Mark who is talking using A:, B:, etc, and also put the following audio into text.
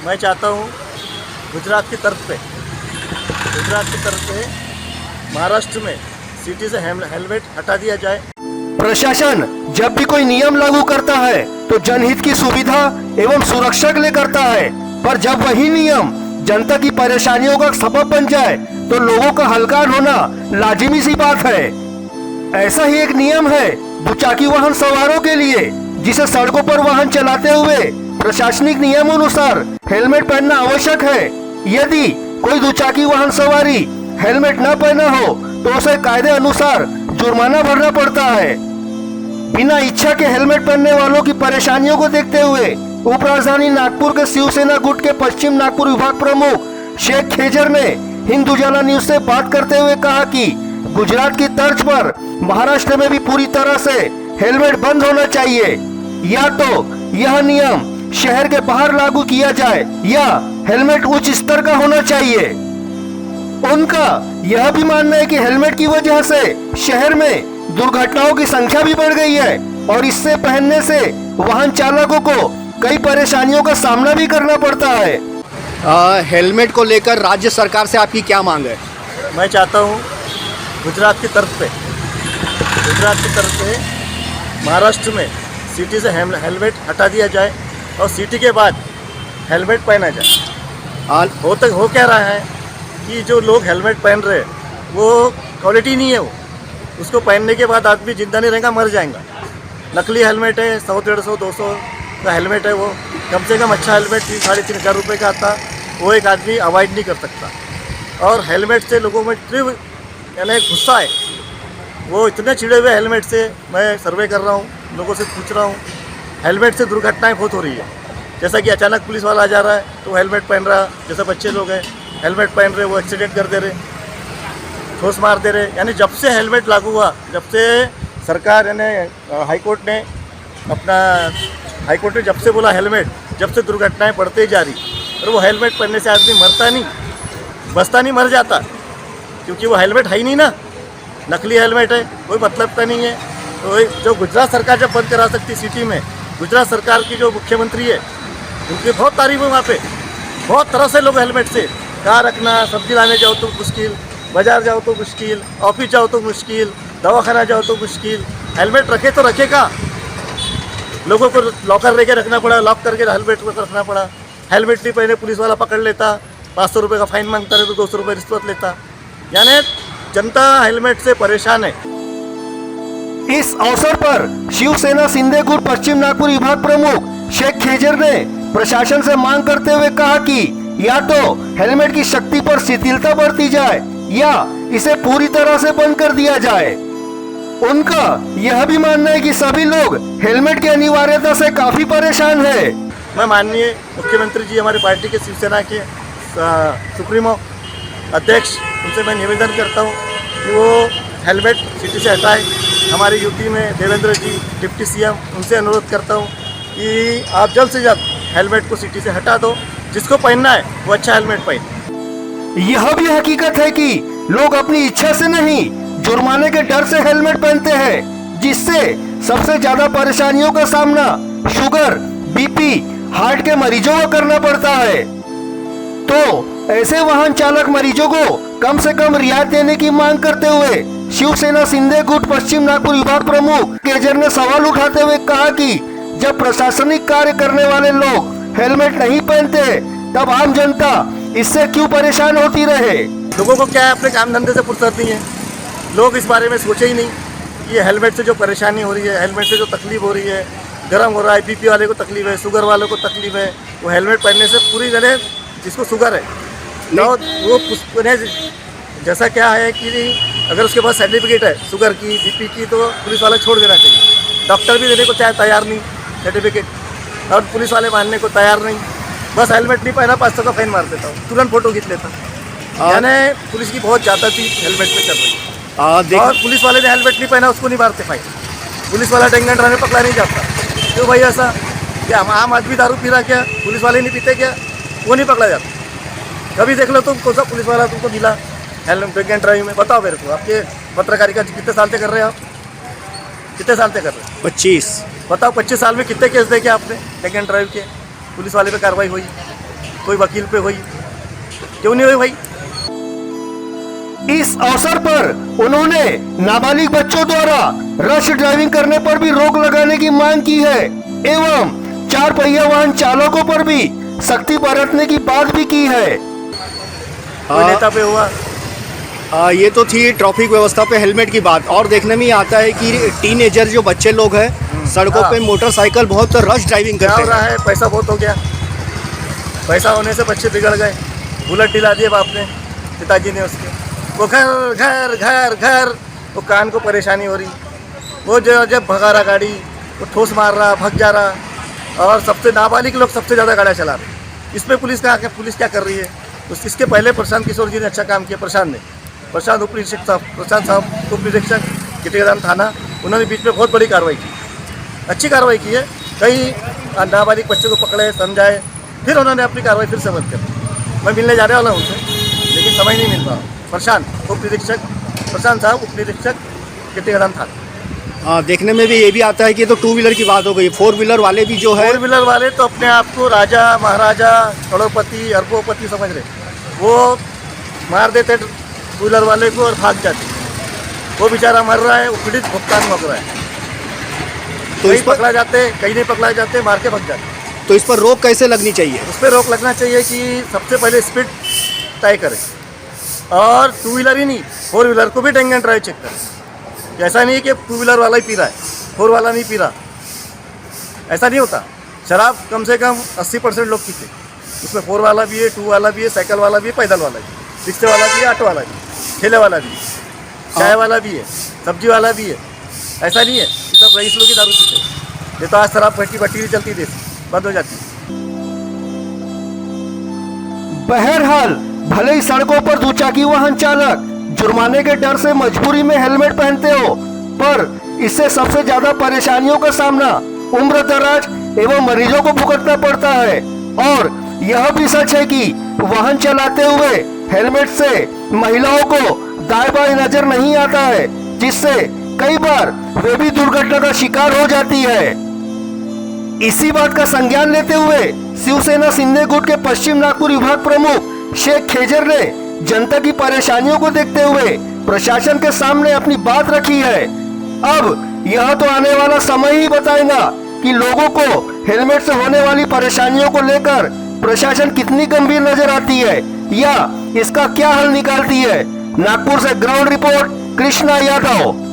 A: मैं चाहता हूँ गुजरात की तरफ से महाराष्ट्र में सिटी से हेलमेट हटा दिया जाए।
B: प्रशासन जब भी कोई नियम लागू करता है तो जनहित की सुविधा एवं सुरक्षा के लिए करता है, पर जब वही नियम जनता की परेशानियों का सबब बन जाए तो लोगों का हलकान होना लाजिमी सी बात है। ऐसा ही एक नियम है दुचाकी वाहन सवारों के लिए, जिसे सड़कों पर वाहन चलाते हुए प्रशासनिक नियमानुसार हेलमेट पहनना आवश्यक है। यदि कोई दुचाकी वाहन सवारी हेलमेट न पहना हो तो उसे कायदे अनुसार जुर्माना भरना पड़ता है। बिना इच्छा के हेलमेट पहनने वालों की परेशानियों को देखते हुए उपराजधानी नागपुर के शिवसेना गुट के पश्चिम नागपुर विभाग प्रमुख शेख खेजर ने हिंद उजाला न्यूज से बात करते हुए कहा कि गुजरात की तर्ज पर महाराष्ट्र में भी पूरी तरह से हेलमेट बंद होना चाहिए। या तो यह नियम शहर के बाहर लागू किया जाए या हेलमेट उच्च स्तर का होना चाहिए। उनका यह भी मानना है कि हेलमेट की वजह से शहर में दुर्घटनाओं की संख्या भी बढ़ गई है और इससे पहनने से वाहन चालकों को कई परेशानियों का सामना भी करना पड़ता है।
C: हेलमेट को लेकर राज्य सरकार से आपकी क्या मांग है?
A: मैं चाहता हूँ गुजरात की तरफ से महाराष्ट्र में सिटी से हेलमेट हटा दिया जाए और सिटी के बाद हेलमेट पहना जाए। हो क्या रहा है कि जो लोग हेलमेट पहन रहे हैं वो क्वालिटी नहीं है, वो उसको पहनने के बाद आदमी जिंदा नहीं रहेगा, मर जाएगा। नकली हेलमेट है, 100-150-200 का हेलमेट है, वो कम से कम अच्छा हेलमेट 3,500 रुपये का आता, वो एक आदमी अवॉइड नहीं कर सकता। और हेलमेट से लोगों में यानी गुस्सा है, वो इतने चिड़े हुए हेलमेट से। मैं सर्वे कर रहा हूँ, लोगों से पूछ रहा हूँ, हेलमेट से दुर्घटनाएं बहुत हो रही है। जैसा कि अचानक पुलिस वाला आ जा रहा है तो हेलमेट पहन रहा, जैसे बच्चे लोग हैं हेलमेट पहन रहे, वो एक्सीडेंट कर दे रहे, ठोस मार दे रहे। यानी जब से हेलमेट लागू हुआ, जब से सरकार यानी हाईकोर्ट ने जब से बोला हेलमेट, जब से दुर्घटनाएं बढ़ते ही जा रही। और वो हेलमेट पहनने से आदमी मरता नहीं, बचता नहीं, मर जाता, क्योंकि वो हेलमेट है ही नहीं ना, नकली हेलमेट है, कोई मतलब का नहीं है। तो जो गुजरात सरकार जब बंद करा सकती सिटी में, गुजरात सरकार की जो मुख्यमंत्री है उनकी बहुत तारीफ है। वहाँ पे बहुत तरह से लोग हेलमेट से कार रखना, सब्जी लाने जाओ तो मुश्किल, बाजार जाओ तो मुश्किल, ऑफिस जाओ तो मुश्किल, दवाखाना जाओ तो मुश्किल। हेलमेट रखे तो रखेगा, लोगों को लॉकर लेके रखना पड़ा, लॉक करके हेलमेट रखना पड़ा। हेलमेट नहीं पहने पुलिस वाला पकड़ लेता, 500 रुपये का फाइन मांगता रहे तो 200 रुपये रिश्वत लेता। यानी जनता हेलमेट से परेशान है।
B: इस अवसर पर शिवसेना शिंदे गुट पश्चिम नागपुर विभाग प्रमुख शेख खेजर ने प्रशासन से मांग करते हुए कहा कि या तो हेलमेट की शक्ति पर शिथिलता बरती जाए या इसे पूरी तरह से बंद कर दिया जाए। उनका यह भी मानना है कि सभी लोग हेलमेट की अनिवार्यता से काफी परेशान है।
A: मैं माननीय मुख्यमंत्री जी, हमारी पार्टी के शिवसेना के सुप्रीमो अध्यक्ष, उनसे मैं निवेदन करता हूँ कि वो हेलमेट सिटी से हटाए। हमारी यूपी में देवेंद्र जी डिप्टी सीएम, उनसे अनुरोध करता हूँ कि आप जल्द से जल्द हेलमेट को सिटी से हटा दो। जिसको पहनना है वो अच्छा हेलमेट पहने।
B: यह भी हकीकत है कि लोग अपनी इच्छा से नहीं, जुर्माने के डर से हेलमेट पहनते हैं, जिससे सबसे ज्यादा परेशानियों का सामना शुगर, बीपी, हार्ट के मरीजों को करना पड़ता है। तो ऐसे वाहन चालक मरीजों को कम से कम रियायत देने की मांग करते हुए शिवसेना शिंदे गुट पश्चिम नागपुर विभाग प्रमुख केजर ने सवाल उठाते हुए कहा कि जब प्रशासनिक कार्य करने वाले लोग हेलमेट नहीं पहनते तब आम जनता इससे क्यों परेशान होती रहे।
A: लोगों को क्या है, अपने काम धंधे से फुर्सत नहीं है, लोग इस बारे में सोचे ही नहीं कि हेलमेट से जो परेशानी हो रही है, हेलमेट से जो तकलीफ हो रही है, गर्म हो रहा है, बीपी वाले को तकलीफ है, शुगर वालों को तकलीफ है, वो हेलमेट पहनने से पूरी जगह जिसको शुगर है तो वो जैसा क्या है कि अगर उसके पास सर्टिफिकेट है शुगर की, बीपी की, तो पुलिस वाला छोड़ देना चाहिए। डॉक्टर भी देने को चाहे तैयार नहीं सर्टिफिकेट, और पुलिस वाले मानने को तैयार नहीं। बस हेलमेट नहीं पहना, 500 का फाइन मार देता हूँ, तुरंत फोटो खींच लेता। यानी पुलिस की बहुत ज़्यादा थी हेलमेट पे चल रही है। और पुलिस वाले ने हेलमेट नहीं पहना उसको नहीं मारते फाइन, पुलिस वाला ड्रिंक एंड ड्राइव पकड़ा नहीं जाता। क्यों भाई ऐसा? क्या आम आदमी दारू पी रहा क्या? पुलिस वाले नहीं पीते क्या? वो नहीं पकड़ा जाता। कभी देख लो तुम, कौन सा पुलिस वाला तुमको मिला हेलमेट ड्रिंक एंड ड्राइव में? बताओ मेरे को। आपके पत्रकारिता कितने साल से कर रहे हो आप? कितने साल से कर रहे हो?
C: 25।
A: बताओ 25 साल में कितने केस देखे आपने ड्रिंक एंड ड्राइव के? पुलिस वाले पे कार्रवाई हुई? कोई वकील पे हुई, क्यों नहीं हुई भाई?
B: इस अवसर पर उन्होंने नाबालिग बच्चों द्वारा रश ड्राइविंग करने पर भी रोक लगाने की मांग की है एवं 4 पहिया वाहन चालकों पर भी सख्ती बरतने की बात भी की है।
A: कोई नेता पे हुआ।
C: ये तो थी ट्रैफिक व्यवस्था पे हेलमेट की बात। और देखने में ये आता है कि टीनेजर जो बच्चे लोग हैं सड़कों पे मोटरसाइकिल बहुत रश ड्राइविंग
A: क्या
C: करते
A: हो
C: हैं।
A: रहा है? पैसा बहुत हो गया, पैसा होने से बच्चे बिगड़ गए। बुलेट दिला दिए बाप ने, पिताजी ने उसके, वो घर घर घर घर, वो कान को परेशानी हो रही। वो जो जब भगा रहा गाड़ी, वो ठोस मार रहा, भग जा रहा, और सबसे नाबालिग लोग सबसे ज़्यादा गाड़ियाँ चला रहे। इसमें पुलिस क्या कर रही है? इसके पहले प्रशांत किशोर जी ने अच्छा काम किया। प्रशांत उप निरीक्षक साहब उप निरीक्षक किटेगाम थाना, उन्होंने बीच में बहुत बड़ी कार्रवाई की, अच्छी कार्रवाई की है। कई नाबालिग बच्चे को पकड़े, समझाए, फिर उन्होंने अपनी कार्रवाई फिर से बंद कर दी। मैं मिलने जाने वाला हूँ उनसे, लेकिन समय नहीं मिल रहा। प्रशांत साहब उप निरीक्षक किटेगाम थाना।
C: देखने में भी ये भी आता है कि ये तो 2 व्हीलर की बात हो गई। 4 व्हीलर वाले भी जो है,
A: 4 व्हीलर वाले तो अपने आप को राजा महाराजा करोड़पति अरबोपति समझ रहे, वो मार देते 2 व्हीलर वाले को और भाग जाते। वो बेचारा मर रहा है, वो पीड़ित भुगतान भोग रहा है।
C: तो
A: कहीं
C: इस पर
A: पकड़ा जाते, कहीं नहीं पकड़ा जाते, मार के भग जाते।
C: तो इस पर रोक कैसे लगनी चाहिए?
A: उस पर रोक लगना चाहिए कि सबसे पहले स्पीड तय करें, और 2 व्हीलर ही नहीं 4 व्हीलर को भी ड्रिंक एंड ड्राइव चेक करें। ऐसा नहीं कि 2 व्हीलर वाला ही पी रहा है, 4 वाला नहीं पी रहा, ऐसा नहीं होता। शराब कम से कम 80% लोग पीते, उसमें 4 वाला भी है, 2 वाला भी है, साइकिल वाला भी है, पैदल वाला भी, रिक्शे वाला भी है, ऑटो वाला भी, ठेले वाला भी, चाय वाला भी है, सब्जी वाला भी है। ऐसा नहीं है कि सब रईस लोग की दारू पीते। ये तो आज शराब भट्टी चलती देश बंद हो जाती है।
B: बहरहाल भले ही सड़कों पर दुचाकी वाहन चालक जुर्माने के डर से मजबूरी में हेलमेट पहनते हो, पर इससे सबसे ज्यादा परेशानियों का सामना उम्र दराज एवं मरीजों को भुगतना पड़ता है। और यह भी सच है कि वाहन चलाते हुए हेलमेट से महिलाओं को दाएं बाएं नजर नहीं आता है, जिससे कई बार वे भी दुर्घटना का शिकार हो जाती है। इसी बात का संज्ञान लेते हुए शिवसेना सिंधे गुट के पश्चिम नागपुर विभाग प्रमुख शेख खेजर ने जनता की परेशानियों को देखते हुए प्रशासन के सामने अपनी बात रखी है। अब यह तो आने वाला समय ही बताएगा कि लोगों को हेलमेट से होने वाली परेशानियों को लेकर प्रशासन कितनी गंभीर नजर आती है या इसका क्या हल निकालती है। नागपुर से ग्राउंड रिपोर्ट कृष्णा यादव।